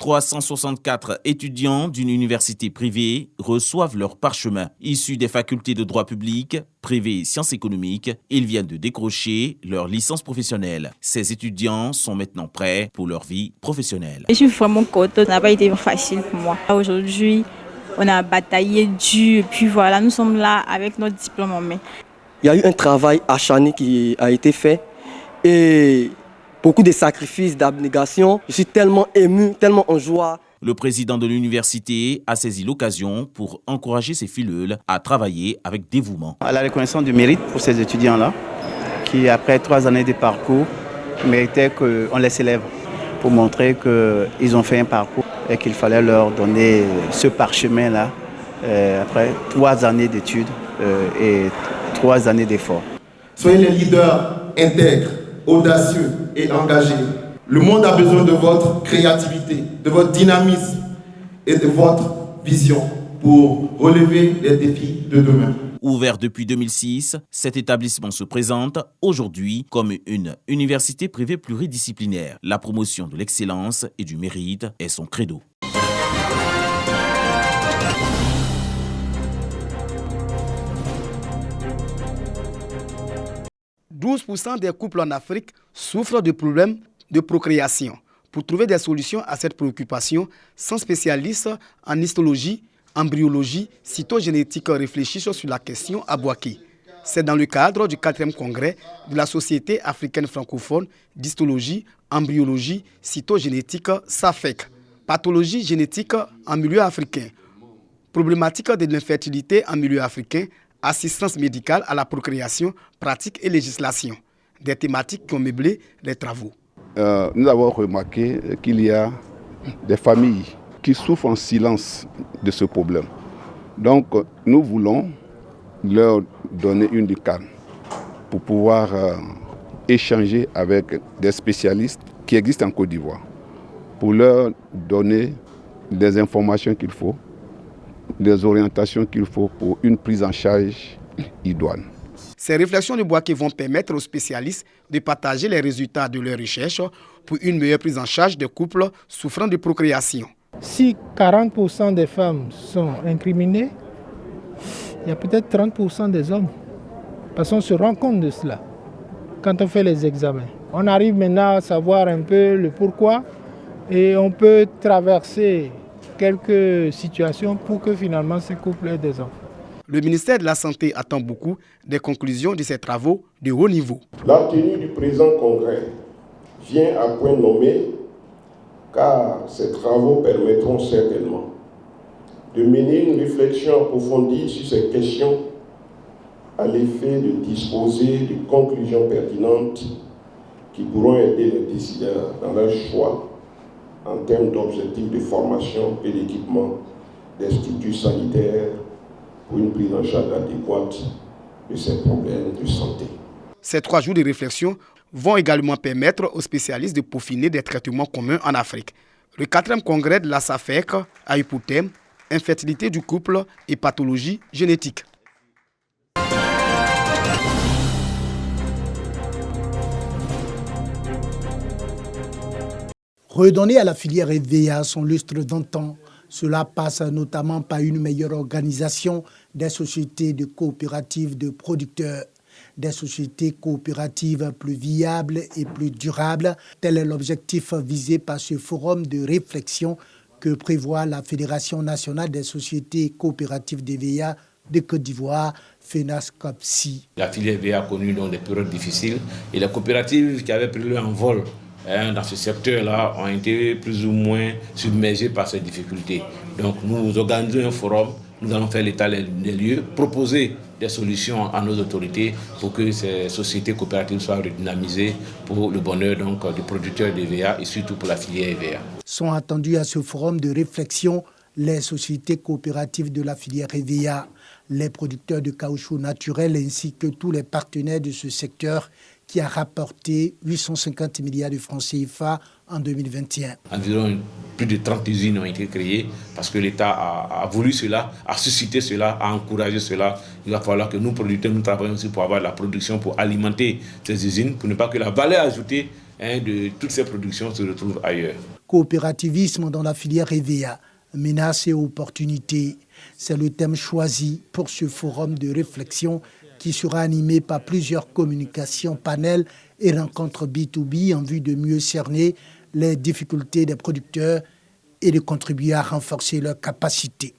364 étudiants d'une université privée reçoivent leur parchemin. Issus des facultés de droit public, privé et sciences économiques, ils viennent de décrocher leur licence professionnelle. Ces étudiants sont maintenant prêts pour leur vie professionnelle. Je suis vraiment contente, ça n'a pas été facile pour moi. Aujourd'hui, on a bataillé dur, puis voilà, nous sommes là avec notre diplôme en main. Il y a eu un travail acharné qui a été fait et beaucoup de sacrifices, d'abnégation. Je suis tellement ému, tellement en joie. Le président de l'université a saisi l'occasion pour encourager ses fileuls à travailler avec dévouement. À la reconnaissance du mérite pour ces étudiants-là, qui après 3 années de parcours, méritaient qu'on les célèbre pour montrer qu'ils ont fait un parcours et qu'il fallait leur donner ce parchemin-là après 3 années d'études et 3 années d'efforts. Soyez les leaders intègres, audacieux et engagés. Le monde a besoin de votre créativité, de votre dynamisme et de votre vision pour relever les défis de demain. Ouvert depuis 2006, cet établissement se présente aujourd'hui comme une université privée pluridisciplinaire. La promotion de l'excellence et du mérite est son credo. « 12% des couples en Afrique souffrent de problèmes de procréation. Pour trouver des solutions à cette préoccupation, 100 spécialistes en histologie, embryologie, cytogénétique réfléchissent sur la question à Bouaké. C'est dans le cadre du 4e congrès de la Société africaine francophone d'histologie, embryologie, cytogénétique SAFEC. Pathologie génétique en milieu africain, problématique de l'infertilité en milieu africain, assistance médicale à la procréation, pratique et législation. Des thématiques qui ont meublé les travaux. Nous avons remarqué qu'il y a des familles qui souffrent en silence de ce problème. Donc nous voulons leur donner une canne pour pouvoir échanger avec des spécialistes qui existent en Côte d'Ivoire, pour leur donner des informations qu'il faut, des orientations qu'il faut pour une prise en charge idoine. Ces réflexions de Bouaké vont permettre aux spécialistes de partager les résultats de leurs recherches pour une meilleure prise en charge des couples souffrant de procréation. Si 40% des femmes sont incriminées, il y a peut-être 30% des hommes. Parce qu'on se rend compte de cela quand on fait les examens. On arrive maintenant à savoir un peu le pourquoi et on peut traverser quelques situations pour que finalement ces couples aient des enfants. Le ministère de la Santé attend beaucoup des conclusions de ces travaux de haut niveau. La tenue du présent congrès vient à point nommé car ces travaux permettront certainement de mener une réflexion approfondie sur ces questions à l'effet de disposer de conclusions pertinentes qui pourront aider les décideurs dans leur choix en termes d'objectifs de formation et d'équipement des structures sanitaires pour une prise en charge adéquate de ces problèmes de santé. Ces 3 jours de réflexion vont également permettre aux spécialistes de peaufiner des traitements communs en Afrique. Le 4e congrès de la SAFEC a eu pour thème « Infertilité du couple et pathologie génétique ». Redonner à la filière EVA son lustre d'antan, cela passe notamment par une meilleure organisation des sociétés de coopératives de producteurs, des sociétés coopératives plus viables et plus durables. Tel est l'objectif visé par ce forum de réflexion que prévoit la Fédération nationale des sociétés coopératives d'EVA de Côte d'Ivoire, FENASCOPSI. La filière EVA a connu donc des périodes difficiles et les coopératives qui avaient pris leur envol dans ce secteur-là ont été plus ou moins submergés par ces difficultés. Donc nous organisons un forum, nous allons faire l'état des lieux, proposer des solutions à nos autorités pour que ces sociétés coopératives soient redynamisées pour le bonheur donc, du producteur d'EVA et surtout pour la filière EVA. Sont attendus à ce forum de réflexion les sociétés coopératives de la filière EVA, les producteurs de caoutchouc naturel ainsi que tous les partenaires de ce secteur qui a rapporté 850 milliards de francs CFA en 2021. Environ plus de 30 usines ont été créées parce que l'État a voulu cela, a suscité cela, a encouragé cela. Il va falloir que nous, producteurs, nous travaillons aussi pour avoir la production, pour alimenter ces usines, pour ne pas que la valeur ajoutée de toutes ces productions se retrouve ailleurs. Coopérativisme dans la filière EVA, menaces et opportunités. C'est le thème choisi pour ce forum de réflexion qui sera animé par plusieurs communications, panels et rencontres B2B en vue de mieux cerner les difficultés des producteurs et de contribuer à renforcer leurs capacités.